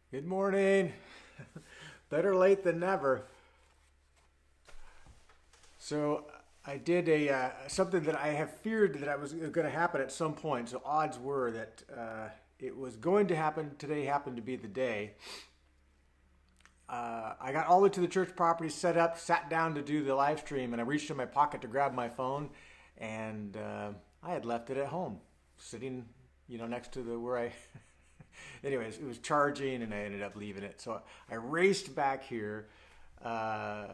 Good morning. Better late than never. So I did a something that I have feared that I was going to happen at some point. So odds were that it was going to happen. Today happened to be the day. I got all the way to the church property, set up, sat down to do the live stream, and I reached in my pocket to grab my phone, and I had left it at home, sitting, next to the where I. Anyways, it was charging, and I ended up leaving it. So I raced back here uh,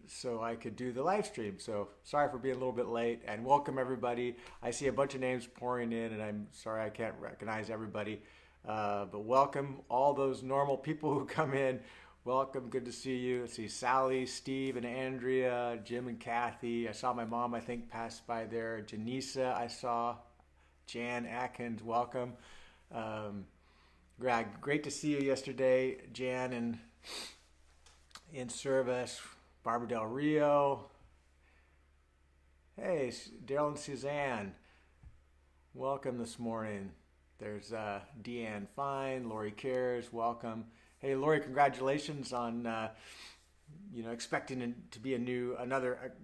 so I could do the live stream. So sorry for being a little bit late, and welcome everybody. I see a bunch of names pouring in, and I'm sorry I can't recognize everybody. But welcome all those normal people who come in. Welcome, good to see you. Let's see, Sally, Steve, and Andrea, Jim and Kathy. I saw my mom, I think, pass by there. Janisa, I saw. Jan Atkins, welcome. Um, Greg, great to see you yesterday. Jan in service. Barbara Del Rio. Hey, Daryl and Suzanne, welcome this morning. There's Deanne Fine, Lori Cares, welcome. Hey, Lori, congratulations on expecting to be another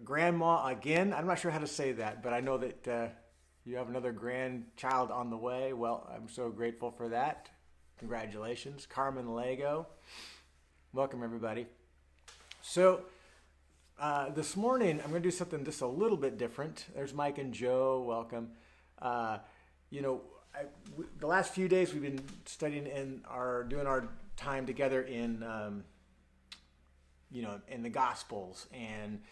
grandma again. I'm not sure how to say that, but I know that you have another grandchild on the way. Well, I'm so grateful for that. Congratulations, Carmen Lego. Welcome everybody. So this morning I'm going to do something just a little bit different. There's Mike and Joe. Welcome. Uh, you know, the last few days we've been studying doing our time together in the Gospels and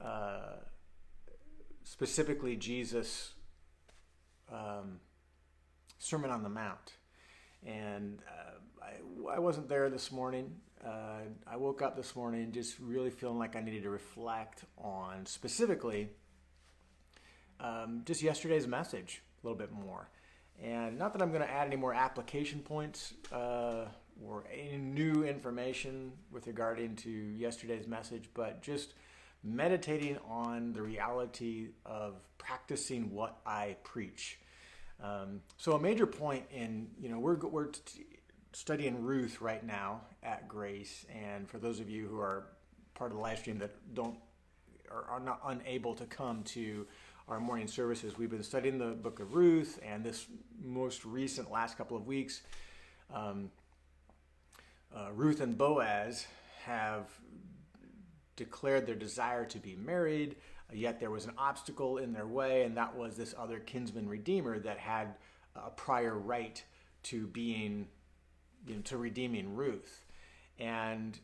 uh, specifically Jesus' Sermon on the Mount. And I wasn't there this morning. I woke up this morning just really feeling like I needed to reflect on specifically just yesterday's message a little bit more. And not that I'm going to add any more application points or any new information with regarding to yesterday's message, but just meditating on the reality of practicing what I preach. So a major point we're studying Ruth right now at Grace, and for those of you who are part of the live stream that are not unable to come to our morning services, we've been studying the book of Ruth, and this most recent last couple of weeks, Ruth and Boaz have declared their desire to be married, yet there was an obstacle in their way, and that was this other kinsman redeemer that had a prior right to being, to redeeming Ruth. And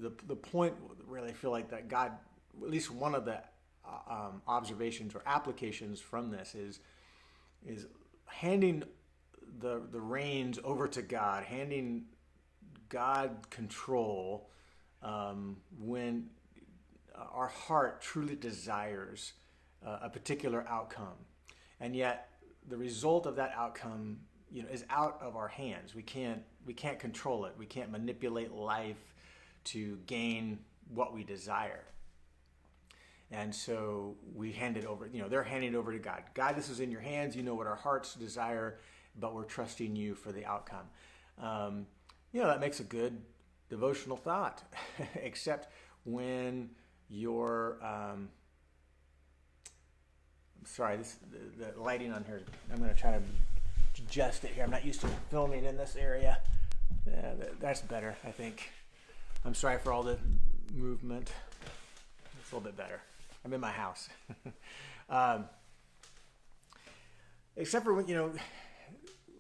the point really, I feel like that God, at least one of the observations or applications from this is handing the reins over to God, handing God control when our heart truly desires a particular outcome, and yet the result of that outcome, is out of our hands. We can't control it. We can't manipulate life to gain what we desire. And so we hand it over. They're handing it over to God. God, this is in your hands. You know what our hearts desire, but we're trusting you for the outcome. That makes a good devotional thought, except when you're sorry, the lighting on here, I'm going to try to adjust it here. I'm not used to filming in this area. Yeah, that's better, I think. I'm sorry for all the movement. It's a little bit better. I'm in my house. Except for when,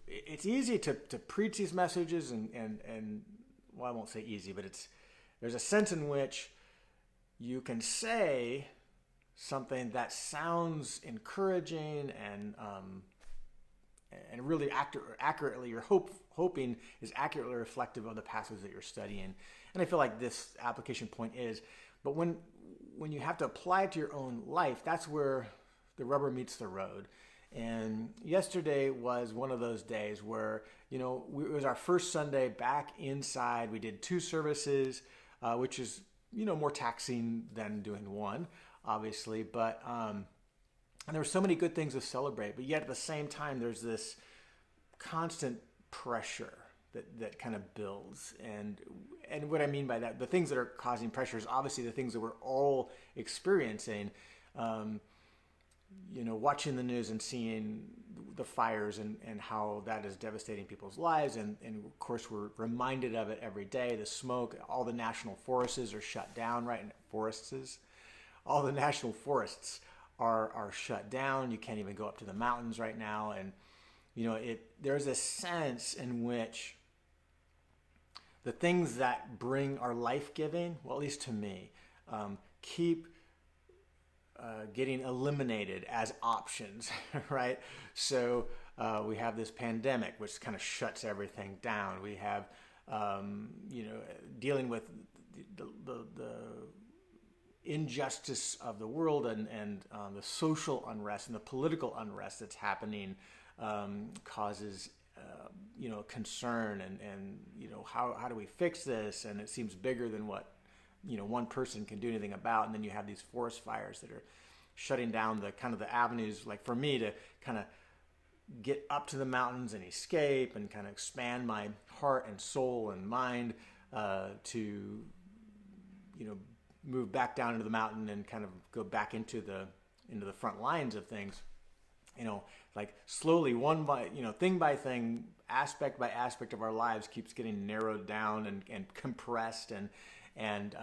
it's easy to preach these messages and well, I won't say easy, but there's a sense in which you can say something that sounds encouraging and really accurately, you're hoping is accurately reflective of the passage that you're studying. And I feel like this application point is, but when you have to apply it to your own life, that's where the rubber meets the road. And yesterday was one of those days where, it was our first Sunday back inside. We did 2 services, which is, more taxing than doing one, obviously. But and there were so many good things to celebrate. But yet at the same time, there's this constant pressure that kind of builds. And what I mean by that, the things that are causing pressure is obviously the things that we're all experiencing. Watching the news and seeing the fires and how that is devastating people's lives. And of course, we're reminded of it every day. The smoke, all the national forests are shut down, right? All the national forests are shut down. You can't even go up to the mountains right now. And, there's a sense in which the things that are life-giving, well, at least to me, keep getting eliminated as options, right? So we have this pandemic, which kind of shuts everything down. We have, dealing with the injustice of the world and the social unrest and the political unrest that's happening causes concern and how do we fix this? And it seems bigger than what one person can do anything about. And then you have these forest fires that are shutting down the avenues, like for me to kind of get up to the mountains and escape and kind of expand my heart and soul and mind to move back down into the mountain and kind of go back into the front lines of things. Like slowly, thing by thing, aspect by aspect of our lives keeps getting narrowed down and compressed. And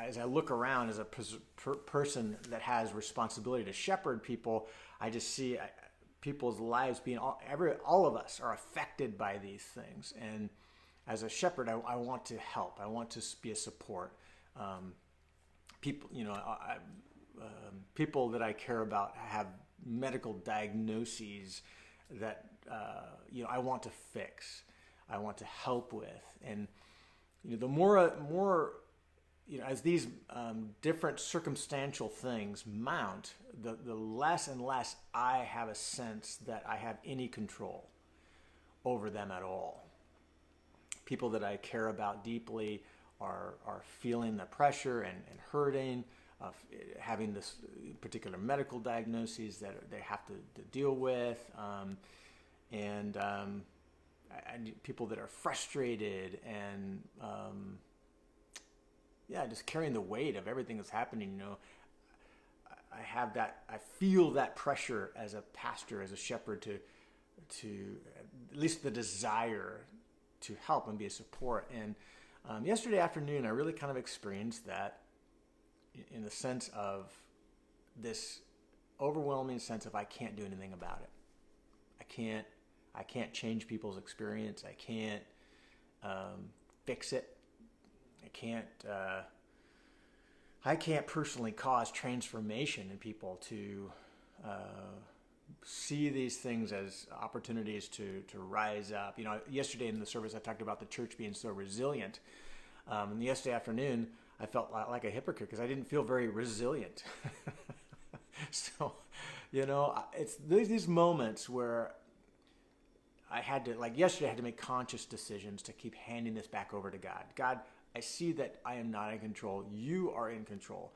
as I look around as a person that has responsibility to shepherd people, I just see people's lives being all of us are affected by these things. And as a shepherd, I want to help. I want to be a support. People, people that I care about have medical diagnoses that I want to fix. I want to help with. And the more as these different circumstantial things mount, the less and less I have a sense that I have any control over them at all. People that I care about deeply are feeling the pressure and hurting, having this particular medical diagnoses that they have to deal with, and people that are frustrated and just carrying the weight of everything that's happening. I feel that pressure as a pastor, as a shepherd, to at least the desire to help and be a support. And yesterday afternoon, I really kind of experienced that in the sense of this overwhelming sense of I can't do anything about it. I can't change people's experience. I can't fix it. I can't personally cause transformation in people to see these things as opportunities to rise up. Yesterday in the service, I talked about the church being so resilient. And yesterday afternoon, I felt like a hypocrite because I didn't feel very resilient. So, it's these moments where I had to, like yesterday, I had to make conscious decisions to keep handing this back over to God. God, I see that I am not in control. You are in control.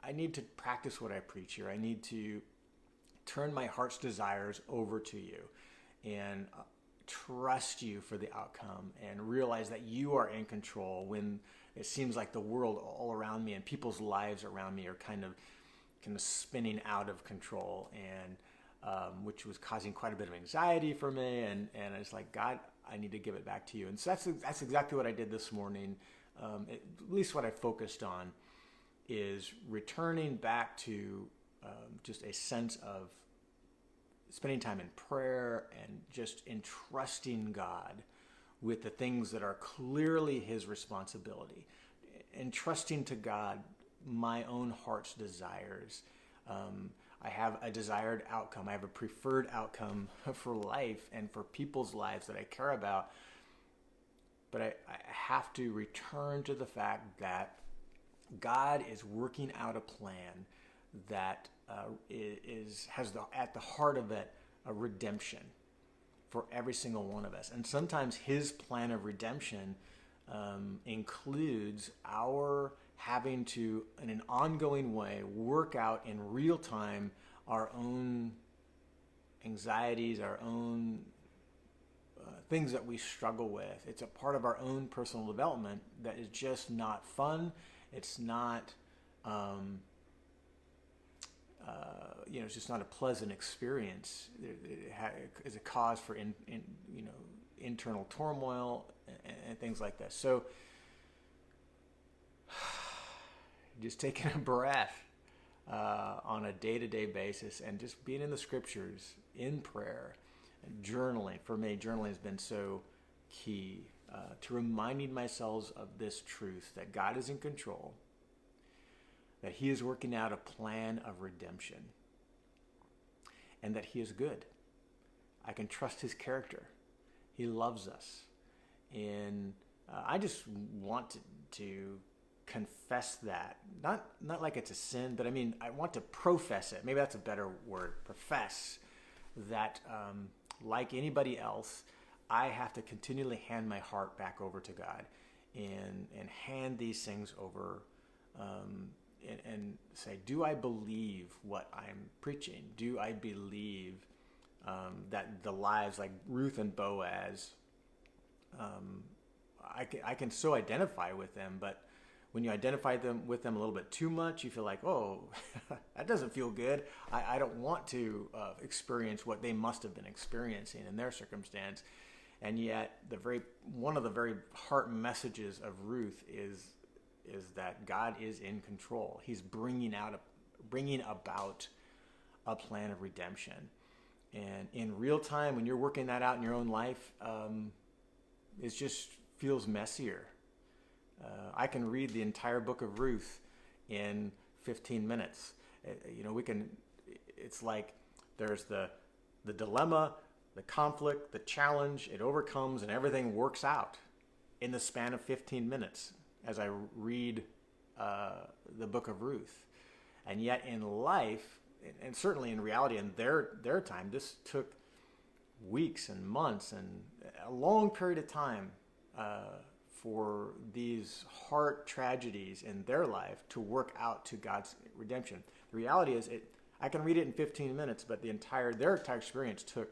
I need to practice what I preach here. I need to turn my heart's desires over to you and trust you for the outcome and realize that you are in control when it seems like the world all around me and people's lives around me are kind of spinning out of control, and which was causing quite a bit of anxiety for me. And it's like, God, I need to give it back to you. And so that's exactly what I did this morning. At least what I focused on is returning back to just a sense of spending time in prayer and just entrusting God with the things that are clearly His responsibility, entrusting to God my own heart's desires. I have a desired outcome. I have a preferred outcome for life and for people's lives that I care about. But I have to return to the fact that God is working out a plan that has at the heart of it a redemption for every single one of us. And sometimes His plan of redemption includes our having to, in an ongoing way, work out in real time our own anxieties, our own things that we struggle with. It's a part of our own personal development that is just not fun. It's not, it's just not a pleasant experience. It is a cause for internal turmoil and things like that. So just taking a breath on a day-to-day basis and just being in the scriptures, in prayer, and journaling. For me, journaling has been so key to reminding myself of this truth, that God is in control, that he is working out a plan of redemption, and that he is good. I can trust his character. He loves us. And I just want to confess that. Not like it's a sin, but I mean, I want to profess it. Maybe that's a better word. Profess that, like anybody else, I have to continually hand my heart back over to God and hand these things over and say, do I believe what I'm preaching? Do I believe that the lives like Ruth and Boaz, I can so identify with them, but when you identify with them a little bit too much, you feel like, oh, that doesn't feel good. I don't want to experience what they must have been experiencing in their circumstance. And yet, one of the very heart messages of Ruth is that God is in control. He's bringing about a plan of redemption. And in real time, when you're working that out in your own life, it just feels messier. I can read the entire book of Ruth in 15 minutes. It's like there's the dilemma, the conflict, the challenge, it overcomes, and everything works out in the span of 15 minutes as I read the book of Ruth. And yet in life, and certainly in reality in their time, this took weeks and months and a long period of time for these heart tragedies in their life to work out to God's redemption. The reality is, I can read it in 15 minutes, but their entire experience took,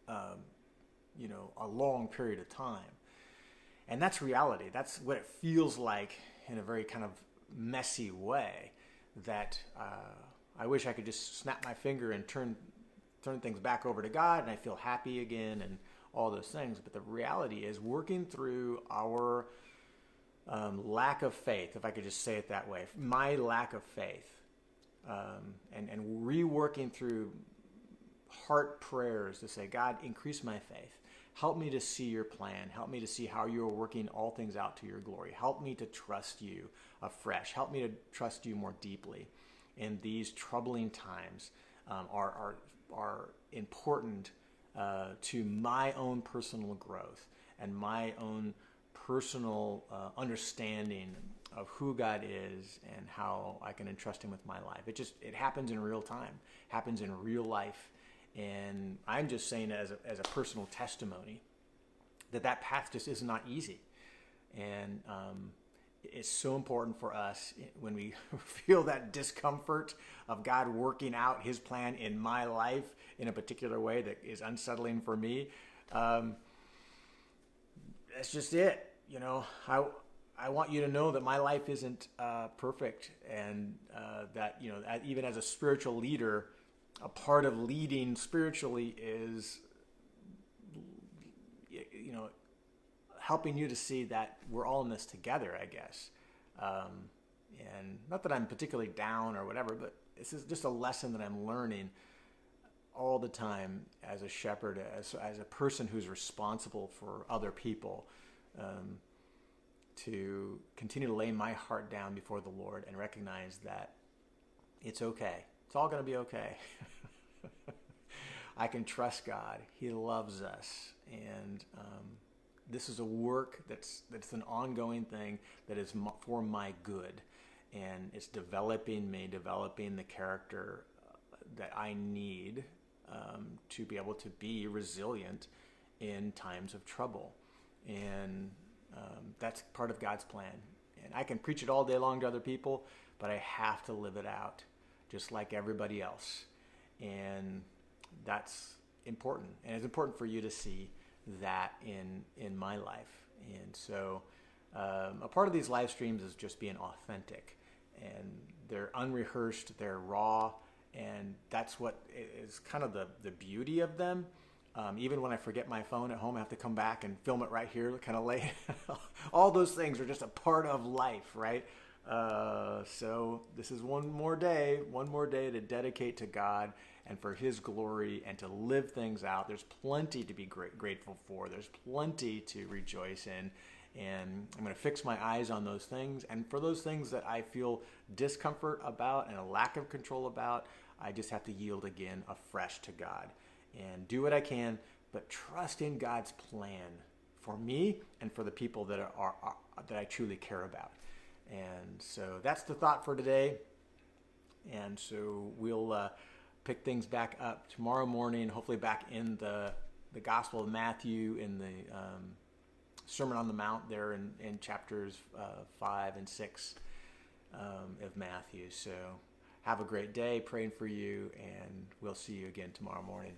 a long period of time. And that's reality. That's what it feels like in a very kind of messy way. That I wish I could just snap my finger and turn things back over to God, and I feel happy again, and all those things. But the reality is, working through our lack of faith, if I could just say it that way, my lack of faith, and reworking through heart prayers to say, God, increase my faith. Help me to see your plan. Help me to see how you are working all things out to your glory. Help me to trust you afresh. Help me to trust you more deeply in these troubling times. Are important to my own personal growth and my own personal understanding of who God is and how I can entrust him with my life. It happens in real time, happens in real life. And I'm just saying as a personal testimony that path just is not easy. And it's so important for us when we feel that discomfort of God working out his plan in my life in a particular way that is unsettling for me. That's just it. I want you to know that my life isn't perfect, and that even as a spiritual leader, a part of leading spiritually is helping you to see that we're all in this together, I guess. And not that I'm particularly down or whatever, but this is just a lesson that I'm learning all the time as a shepherd, as a person who's responsible for other people, to continue to lay my heart down before the Lord and recognize that it's okay. It's all going to be okay. I can trust God. He loves us. And this is a work that's an ongoing thing that is for my good. And it's developing the character that I need to be able to be resilient in times of trouble. And that's part of God's plan. And I can preach it all day long to other people, but I have to live it out just like everybody else. And that's important. And it's important for you to see that in my life. And so a part of these live streams is just being authentic, and they're unrehearsed, they're raw, and that's what is kind of the beauty of them. Even when I forget my phone at home, I have to come back and film it right here, kind of late. All those things are just a part of life, right? So this is one more day to dedicate to God and for His glory and to live things out. There's plenty to be grateful for. There's plenty to rejoice in. And I'm going to fix my eyes on those things. And for those things that I feel discomfort about and a lack of control about, I just have to yield again afresh to God and do what I can, but trust in God's plan for me and for the people that that I truly care about. And so that's the thought for today. And so we'll pick things back up tomorrow morning, hopefully back in the Gospel of Matthew, in the Sermon on the Mount there in chapters 5 and 6 of Matthew. So have a great day, praying for you, and we'll see you again tomorrow morning.